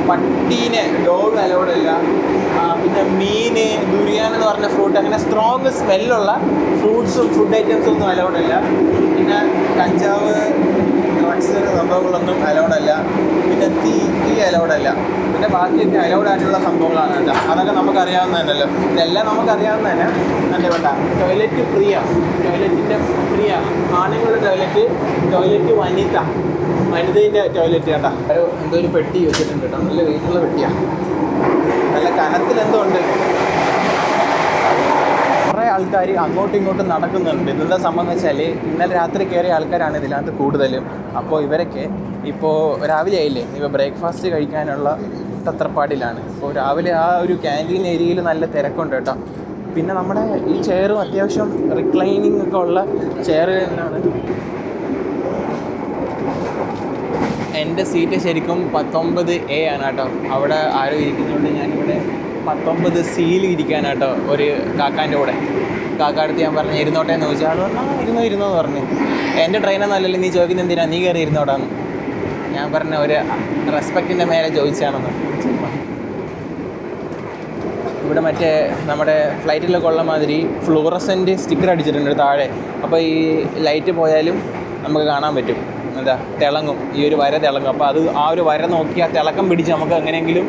പട്ടീനെ ഡോഗ് അലൗഡല്ല, പിന്നെ മീൻ, ദുരിയാൻ എന്ന് പറഞ്ഞ ഫ്രൂട്ട്, അങ്ങനെ സ്ട്രോങ് സ്മെല്ലുള്ള ഫ്രൂട്ട്സും ഫുഡ് ഐറ്റംസും ഒന്നും അലൗഡല്ല. പിന്നെ കഞ്ചാവ്, ഡ്രഗ്സ് സംഭവങ്ങളൊന്നും അലൗഡല്ല. പിന്നെ തീ അലൗഡല്ല. പിന്നെ ബാക്കിയൊക്കെ അലൗഡ് ആയിട്ടുള്ള സംഭവങ്ങളാണ് കേട്ടോ. അതൊക്കെ നമുക്കറിയാവുന്ന തന്നെയല്ലോ. ഇതെല്ലാം നമുക്കറിയാവുന്ന തന്നെ. നല്ല വേണ്ട ടോയ്ലറ്റ് ടോയ്ലറ്റിൻ്റെ ഫ്രീ ആണുങ്ങളുടെ ടോയ്ലറ്റ് വനിതേൻ്റെ ടോയ്ലറ്റ് കേട്ടോ. എന്തോ ഒരു പെട്ടി വെച്ചിട്ടുണ്ട് കേട്ടോ. നല്ല വെയിറ്റുള്ള പെട്ടിയാണ്. നല്ല കനത്തിൽ എന്തോ ഉണ്ട്. കുറേ ആൾക്കാർ അങ്ങോട്ടും ഇങ്ങോട്ടും നടക്കുന്നുണ്ട്. ഇതെന്താ സംഭവം എന്ന് വെച്ചാൽ ഇന്നലെ രാത്രി കയറിയ ആൾക്കാരാണ് ഇതിനകത്ത് കൂടുതലും. അപ്പോൾ ഇവരൊക്കെ ഇപ്പോൾ രാവിലെ ആയില്ലേ, ഇപ്പോൾ ബ്രേക്ക്ഫാസ്റ്റ് കഴിക്കാനുള്ള തത്രപ്പാടിലാണ്. അപ്പോൾ രാവിലെ ആ ഒരു ക്യാൻറ്റീൻ ഏരിയയിൽ നല്ല തിരക്കുണ്ട് കേട്ടോ. പിന്നെ നമ്മുടെ ഈ ചെയറും അത്യാവശ്യം റിക്ലൈനിങ് ഒക്കെ ഉള്ള ചെയർ തന്നെയാണ്. എൻ്റെ സീറ്റ് ശരിക്കും 19A ആണ് കേട്ടോ. അവിടെ ആരോ ഇരിക്കുന്നതുകൊണ്ട് ഞാനിവിടെ 19C ഇരിക്കാനാട്ടോ. ഒരു കാക്കാൻ്റെ കൂടെ. കാക്കാടുത്ത് ഞാൻ പറഞ്ഞു ഇരുന്നോട്ടെ എന്ന് ചോദിച്ചാൽ ആൾ പറഞ്ഞു ഇരുന്നോ എന്ന് പറഞ്ഞു. എൻ്റെ ട്രെയിനൊന്നുമല്ലല്ലോ നീ ചോദിക്കുന്നത് എന്തിനാ, നീ കയറി ഇരുന്നോടാന്ന്. ഞാൻ പറഞ്ഞ ഒരു റെസ്പെക്റ്റിൻ്റെ മേലെ ചോദിച്ചാണെന്ന്. ഇവിടെ മറ്റേ നമ്മുടെ ഫ്ലൈറ്റിലൊക്കെ ഉള്ള മാതിരി ഫ്ലൂറസെൻ്റ് സ്റ്റിക്കർ അടിച്ചിട്ടുണ്ട് താഴെ. അപ്പോൾ ഈ ലൈറ്റ് പോയാലും നമുക്ക് കാണാൻ പറ്റും. എന്താ തിളങ്ങും, ഈ ഒരു വര തിളങ്ങും. അപ്പോൾ അത് ആ ഒരു വര നോക്കി ആ തിളക്കം പിടിച്ച് നമുക്ക് എങ്ങനെയെങ്കിലും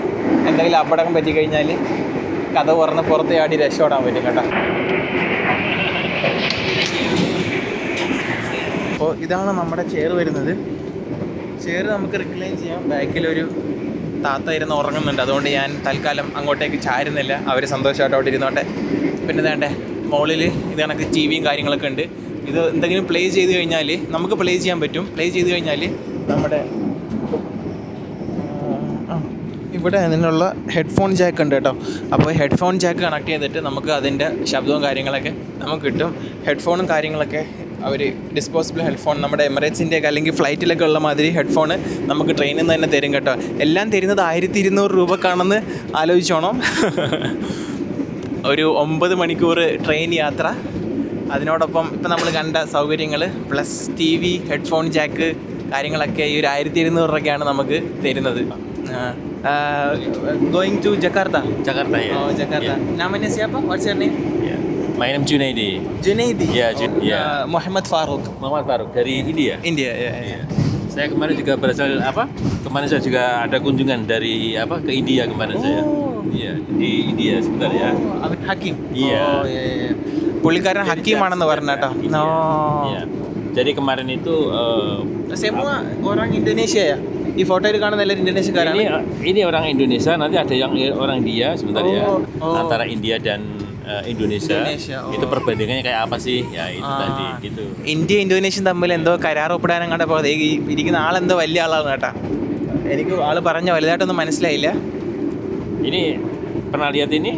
എന്തെങ്കിലും അപകടം പറ്റിക്കഴിഞ്ഞാൽ കഥ തുറന്ന് പുറത്ത് ചാടി രക്ഷപ്പെടാൻ പറ്റും കേട്ടോ. അപ്പോൾ ഇതാണ് നമ്മുടെ ചെയർ വരുന്നത്. ചെയർ നമുക്ക് റിക്ലൈൻ ചെയ്യാം. ബാക്കിലൊരു താത്ത ഇരുന്ന് ഉറങ്ങുന്നുണ്ട്. അതുകൊണ്ട് ഞാൻ തൽക്കാലം അങ്ങോട്ടേക്ക് ചാരുന്നില്ല. അവർ സന്തോഷമായിട്ട് അവിടെ ഇരുന്നോട്ടെ. പിന്നെ വേണ്ടേ മുകളിൽ ഇത് കണക്ക് TV കാര്യങ്ങളൊക്കെ ഉണ്ട്. ഇത് എന്തെങ്കിലും പ്ലേ ചെയ്ത് കഴിഞ്ഞാൽ നമുക്ക് പ്ലേ ചെയ്യാൻ പറ്റും. പ്ലേ ചെയ്ത് കഴിഞ്ഞാൽ നമ്മുടെ ഇവിടെ അതിനുള്ള ഹെഡ്ഫോൺ ജാക്ക് ഉണ്ട് കേട്ടോ. അപ്പോൾ ഹെഡ്ഫോൺ ജാക്ക് കണക്ട് ചെയ്തിട്ട് നമുക്ക് അതിൻ്റെ ശബ്ദവും കാര്യങ്ങളൊക്കെ നമുക്ക് കിട്ടും. ഹെഡ്ഫോണും കാര്യങ്ങളൊക്കെ അവർ ഡിസ്പോസിബിൾ ഹെഡ്ഫോൺ നമ്മുടെ എമിറേറ്റ്സിൻ്റെയൊക്കെ അല്ലെങ്കിൽ ഫ്ലൈറ്റിലൊക്കെ ഉള്ള മാതിരി ഹെഡ്ഫോൺ നമുക്ക് ട്രെയിനിൽ നിന്ന് തന്നെ തരും കേട്ടോ. എല്ലാം തരുന്നത് 1200 രൂപക്കാണെന്ന് ആലോചിച്ചോണം. ഒരു 9 മണിക്കൂർ ട്രെയിൻ യാത്ര, അതിനോടൊപ്പം ഇപ്പം നമ്മൾ കണ്ട സൗകര്യങ്ങൾ പ്ലസ് TV, ഹെഡ്ഫോൺ ജാക്ക് കാര്യങ്ങളൊക്കെ ഈ ഒരു 1200 രൂപയ്ക്കാണ് നമുക്ക് തരുന്നത്. Going to Jakarta? Jakarta, ya. Oh, Jakarta. Yeah. Namanya siapa? What's your name? Yeah. My name Junaidi. Junaidi? Yeah, Muhammad Farouk. Muhammad Farouk dari India. India, ya. Saya kemarin juga berasal kemarin saya juga ada kunjungan dari ke India kemarin saya. Iya, di India sebentar ya. Abid Hakim? Iya. Oh, iya. പുള്ളിക്കാരൻ ഹക്കീമാണെന്ന് പറഞ്ഞ കേട്ടോ. Iya. Jadi kemarin itu semua orang Indonesia ya? ഈ ഫോട്ടോയിൽ കാണുന്ന എല്ലാവരും ഇന്തോനേഷ്യക്കാരാണ്. Ini orang Indonesia, nanti ada yang orang India sebentar ya. Antara India dan Indonesia. Itu perbandingannya kayak apa sih? Ya itu tadi gitu. India ഇന്തോനേഷ്യയും തമ്മിൽ എന്തോ കരാർ ഒപ്പിടാനും കണ്ടപ്പോൾ ഇരിക്കുന്ന ആളെന്തോ വലിയ ആളാണ് കേട്ടോ. എനിക്ക് ആൾ പറഞ്ഞ വലുതായിട്ടൊന്നും മനസ്സിലായില്ല. Ini pernah lihat ini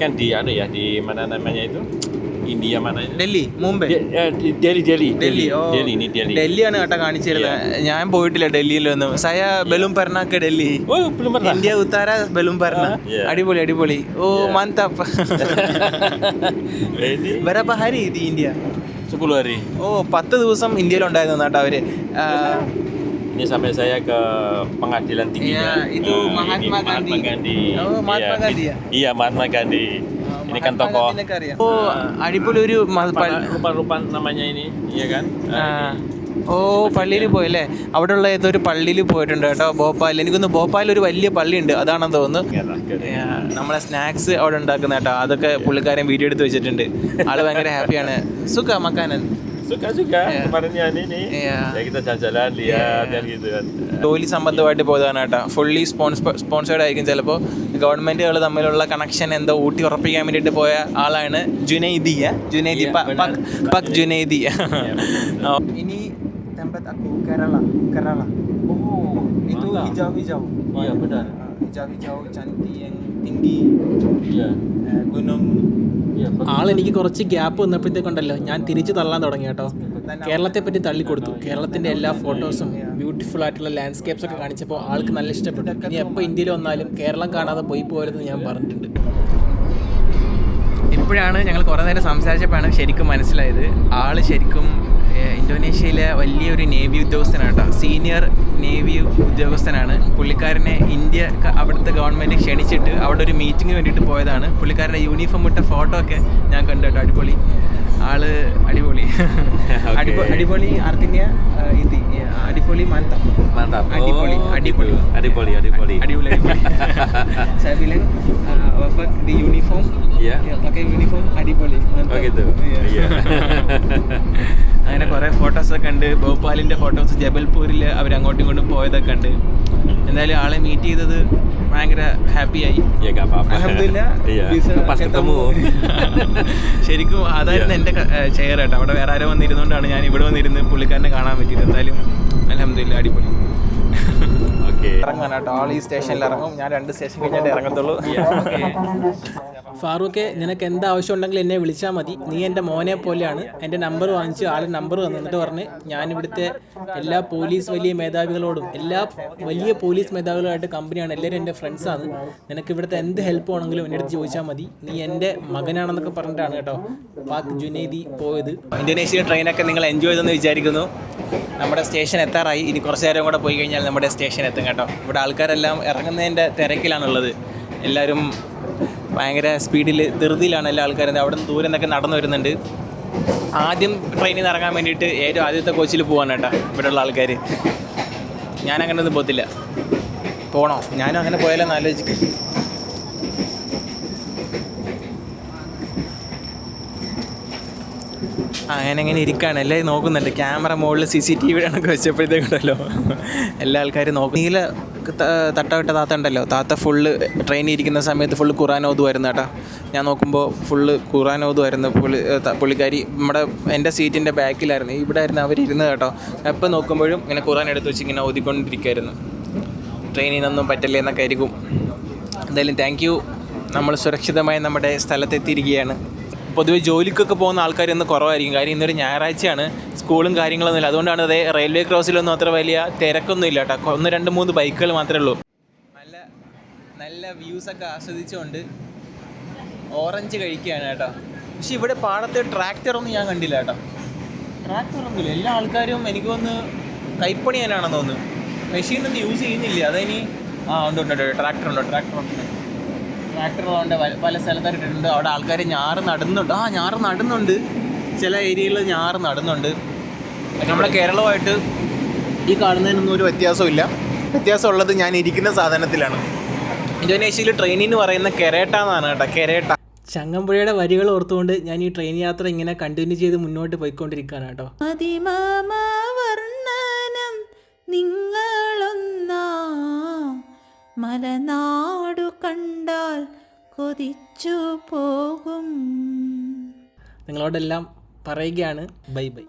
kan di di mana namanya itu? India mana? Delhi, Mumbai, Delhi. ഓ Ini Delhi. ഡൽഹിയാണ് കേട്ടോ കാണിച്ചിരുന്നത്. ഞാൻ പോയിട്ടില്ല ഡൽഹിയിലൊന്നും. സയ ബലൂം പെർണാക്ക് Delhi. Oh, belum pernah. India ഉത്താര ബലൂം പെർണ. അടിപൊളി. ഓ മന്താപ്പ്. berapa hari di India? 10 hari. ഓ 10 ദിവസം ഇന്ത്യയിലുണ്ടായിരുന്നു കേട്ടോ അവര്. Ini sampai saya ke pengadilan tingginya. Itu Mahatma Gandhi. Gandhi. Oh, Mahatma Gandhi ya? Iya, Mahatma Gandhi. Ini kan tokoh. Oh, അടിപൊളി ഒരു Rupan-rupan namanya ini, iya kan? ഓ പള്ളിയിൽ പോയല്ലേ, അവിടെയുള്ള ഏതൊരു പള്ളിയിൽ പോയിട്ടുണ്ട് കേട്ടോ ഭോപ്പാലിൽ. എനിക്കൊന്ന് ഭോപ്പാലിൽ ഒരു വലിയ പള്ളിയുണ്ട്, അതാണെന്ന് തോന്നുന്നു. നമ്മളെ സ്നാക്സ് അവിടെ ഉണ്ടാക്കുന്ന കേട്ടോ, അതൊക്കെ പുള്ളിക്കാരൻ വീഡിയോ എടുത്ത് വെച്ചിട്ടുണ്ട്. ആള് ഭയങ്കര ഹാപ്പിയാണ്. സുഖ മക്കാനൻ Suka juga kemarin ya ini. Ya kita jalan-jalan lihat kan gitu kan. ജോലി സംബന്ധമായിട്ട് പോയതാണ് കേട്ടോ. ഫുള്ളി സ്പോൺസേർഡ് ആയിരിക്കും ചിലപ്പോൾ. ഗവൺമെൻറ്റുകൾ തമ്മിലുള്ള കണക്ഷൻ എന്തോ ഊട്ടി ഉറപ്പിക്കാൻ വേണ്ടിയിട്ട് പോയ ആളാണ് ജുനൈദി. പക് ജുനൈദി. ഇനി tempat aku Kerala. Oh, itu hijau-hijau. Iya benar. Hijau-hijau cantik yang tinggi. Iya. Gunung. ആളെനിക്ക് കുറച്ച് ഗ്യാപ്പ് വന്നപ്പോഴത്തേക്കുണ്ടല്ലോ ഞാൻ തിരിച്ചു തള്ളാൻ തുടങ്ങി കേട്ടോ. കേരളത്തെ പറ്റി തള്ളിക്കൊടുത്തു. കേരളത്തിൻ്റെ എല്ലാ ഫോട്ടോസും ബ്യൂട്ടിഫുൾ ആയിട്ടുള്ള ലാൻഡ്സ്കേപ്സ് ഒക്കെ കാണിച്ചപ്പോൾ ആൾക്ക് നല്ല ഇഷ്ടപ്പെട്ടു. ഇനി എപ്പോൾ ഇന്ത്യയിൽ വന്നാലും കേരളം കാണാതെ പോയി പോരുതെന്ന് ഞാൻ പറഞ്ഞിട്ടുണ്ട്. ഇപ്പോഴാണ് ഞങ്ങൾ കുറേ നേരം സംസാരിച്ചപ്പോഴാണ് ശരിക്കും മനസ്സിലായത്, ആൾ ശരിക്കും ഇന്തോനേഷ്യയിലെ വലിയൊരു നേവി ഉദ്യോഗസ്ഥനാണ് കേട്ടോ. സീനിയർ നേവി ഉദ്യോഗസ്ഥനാണ്. പുള്ളിക്കാരനെ ഇന്ത്യ അവിടുത്തെ ഗവൺമെൻറ് ക്ഷണിച്ചിട്ട് അവിടെ ഒരു മീറ്റിങ്ങിന് വേണ്ടിയിട്ട് പോയതാണ്. പുള്ളിക്കാരൻ്റെ യൂണിഫോം ഇട്ട ഫോട്ടോ ഒക്കെ ഞാൻ കണ്ടു കേട്ടോ. അടിപൊളി ആള്, അടിപൊളി അടിപൊളി ആർക്കിന്യ ഇത് അടിപൊളി Mantap. അടിപൊളി അടിപൊളി Adipoli. അടിപൊളി. Saya bilang apa di uniform, Iya. pakai uniform അടിപൊളി. Oh gitu. Iya. അങ്ങനെ കുറേ ഫോട്ടോസൊക്കെ ഉണ്ട്. ഭോപ്പാലിൻ്റെ ഫോട്ടോസ്, ജബൽപൂരിൽ അവർ അങ്ങോട്ടും ഇങ്ങോട്ടും പോയതൊക്കെ ഉണ്ട്. എന്തായാലും ആളെ മീറ്റ് ചെയ്തത് ഭയങ്കര ഹാപ്പിയായി. Ya enggak apa-apa. Alhamdulillah bisa Pas ketemu. ശരിക്കും അതായിരുന്നു എൻ്റെ ചെയർ കേട്ടോ. അവിടെ വേറെ ആരോ വന്നിരുന്നുകൊണ്ടാണ് ഞാൻ ഇവിടെ വന്നിരുന്ന് പുള്ളിക്കാരനെ കാണാൻ പറ്റിയത്. എന്തായാലും അൽഹംദുലില്ലാ അടിപൊളി. ഇറങ്ങാൻ കേട്ടോ. ആൾ ഈ സ്റ്റേഷനിൽ ഇറങ്ങും, ഞാൻ 2 സ്റ്റേഷൻ കഴിഞ്ഞിട്ട് ഇറങ്ങത്തുള്ളൂ. ഫാറൂഖെ, നിനക്ക് എന്താ ആവശ്യം ഉണ്ടെങ്കിൽ എന്നെ വിളിച്ചാൽ മതി. നീ എൻ്റെ മോനെ പോലെയാണ്. എൻ്റെ നമ്പർ വാങ്ങിച്ച് ആൾ നമ്പർ തന്നിട്ട് പറഞ്ഞ് ഞാനിവിടുത്തെ എല്ലാ പോലീസ് വലിയ മേധാവികളോടും, എല്ലാ വലിയ പോലീസ് മേധാവികളുമായിട്ട് കമ്പനിയാണ്, എല്ലാവരും എൻ്റെ ഫ്രണ്ട്സാണ്. നിനക്ക് ഇവിടുത്തെ എന്ത് ഹെൽപ്പ് വേണമെങ്കിലും എൻ്റെ അടുത്ത് ചോദിച്ചാൽ മതി. നീ എൻ്റെ മകനാണെന്നൊക്കെ പറഞ്ഞിട്ടാണ് കേട്ടോ പാക് ജുനൈദി പോയത്. ഇന്തോനേഷ്യയിലെ ട്രെയിനൊക്കെ നിങ്ങൾ എൻജോയ് ചെയ്തെന്ന് വിചാരിക്കുന്നു. നമ്മുടെ സ്റ്റേഷൻ എത്താറായി. ഇനി കുറച്ച് നേരം കൂടെ പോയി കഴിഞ്ഞാൽ നമ്മുടെ സ്റ്റേഷൻ എത്തും കേട്ടോ. ഇവിടെ ആൾക്കാരെല്ലാം ഇറങ്ങുന്നതിൻ്റെ തിരക്കിലാണുള്ളത്. എല്ലാവരും ഭയങ്കര സ്പീഡിൽ ധൃതിയിലാണ് എല്ലാ ആൾക്കാരും. അവിടെ നിന്ന് ദൂരം നിന്നൊക്കെ നടന്നു വരുന്നുണ്ട്. ആദ്യം ട്രെയിനിൽ നിന്ന് ഇറങ്ങാൻ വേണ്ടിയിട്ട് ഏറ്റവും ആദ്യത്തെ കോച്ചിൽ പോകാൻ കേട്ടോ ഇവിടെയുള്ള ആൾക്കാർ. ഞാനങ്ങനെ ഒന്നും പോകത്തില്ല. പോകണോ? ഞാനും അങ്ങനെ പോയാലോ എന്ന് ആലോചിക്കും. അങ്ങനെ ഇരിക്കുകയാണ്. എല്ലാവരും നോക്കുന്നുണ്ട്. ക്യാമറ മുകളിൽ CCTV കണക്ക് വെച്ചപ്പോഴത്തേക്കുണ്ടല്ലോ എല്ലാ ആൾക്കാരും നോക്കും. നീല തട്ടവിട്ട താത്ത ഉണ്ടല്ലോ, താത്ത ഫുള്ള് ട്രെയിനിൽ ഇരിക്കുന്ന സമയത്ത് ഫുള്ള് ഖുറാൻ ഓതുമായിരുന്നു കേട്ടോ. ഞാൻ നോക്കുമ്പോൾ ഫുള്ള് ഖുറാൻ ഓതുമായിരുന്നു. പുള്ളിക്കാരി എൻ്റെ സീറ്റിൻ്റെ ബാക്കിലായിരുന്നു. ഇവിടെ ആയിരുന്നു അവരിരുന്നത് കേട്ടോ. എപ്പോൾ നോക്കുമ്പോഴും ഇങ്ങനെ ഖുറാൻ എടുത്ത് വെച്ച് ഇങ്ങനെ ഓതിക്കൊണ്ടിരിക്കുമായിരുന്നു. ട്രെയിനിനൊന്നും പറ്റില്ല എന്നൊക്കെ ആയിരിക്കും. എന്തായാലും താങ്ക് യു. നമ്മൾ സുരക്ഷിതമായി നമ്മുടെ സ്ഥലത്തെത്തിയിരിക്കുകയാണ്. പൊതുവെ ജോലിക്കൊക്കെ പോകുന്ന ആൾക്കാരൊന്നും കുറവായിരിക്കും. കാര്യം ഇന്നൊരു ഞായറാഴ്ചയാണ്, സ്കൂളും കാര്യങ്ങളൊന്നുമില്ല. അതുകൊണ്ടാണ് അതേ റെയിൽവേ ക്രോസിലൊന്നും അത്ര വലിയ തിരക്കൊന്നും ഇല്ല കേട്ടോ. 1, 2, 3 ബൈക്കുകൾ മാത്രമേ ഉള്ളൂ. നല്ല വ്യൂസൊക്കെ ആസ്വദിച്ചുകൊണ്ട് ഓറഞ്ച് കഴിക്കുകയാണ് കേട്ടോ. പക്ഷെ ഇവിടെ പാടത്ത് ട്രാക്ടറൊന്നും ഞാൻ കണ്ടില്ല കേട്ടോ. ട്രാക്ടറൊന്നുമില്ല. എല്ലാ ആൾക്കാരും എനിക്ക് തോന്നുന്നു കൈപ്പണി തന്നെയാണെന്ന് തോന്നുന്നു. മെഷീനൊന്നും യൂസ് ചെയ്യുന്നില്ല. അതിനി ഉണ്ട് ട്രാക്ടറുണ്ട്. ട്രാക്ടർ കൊണ്ട് പല സ്ഥലത്തായിട്ടുണ്ട്. അവിടെ ആൾക്കാർ ഞാറ് നടുന്നുണ്ട്. ചില ഏരിയയിൽ ഞാറ് നടുന്നുണ്ട്. നമ്മുടെ കേരളമായിട്ട് ഈ കാണുന്നതിനൊന്നും ഒരു വ്യത്യാസമുള്ളത് ഞാൻ ഇരിക്കുന്ന സാധനത്തിലാണ്. ഇന്തോനേഷ്യയിൽ ട്രെയിനിന്ന് പറയുന്ന കെരേട്ട എന്നാണ് കേട്ടോ. കെരേട്ട. ചങ്ങമ്പുഴയുടെ വരികൾ ഓർത്തുകൊണ്ട് ഞാൻ ഈ ട്രെയിൻ യാത്ര ഇങ്ങനെ കണ്ടിന്യൂ ചെയ്ത് മുന്നോട്ട് പോയിക്കൊണ്ടിരിക്കുകയാണ് കേട്ടോ. നിങ്ങളൊന്നാ മലനാടു കണ്ടാൽ കൊതിച്ചു പോകും. നിങ്ങളോടെല്ലാം പറയുകയാണ് ബൈ ബൈ.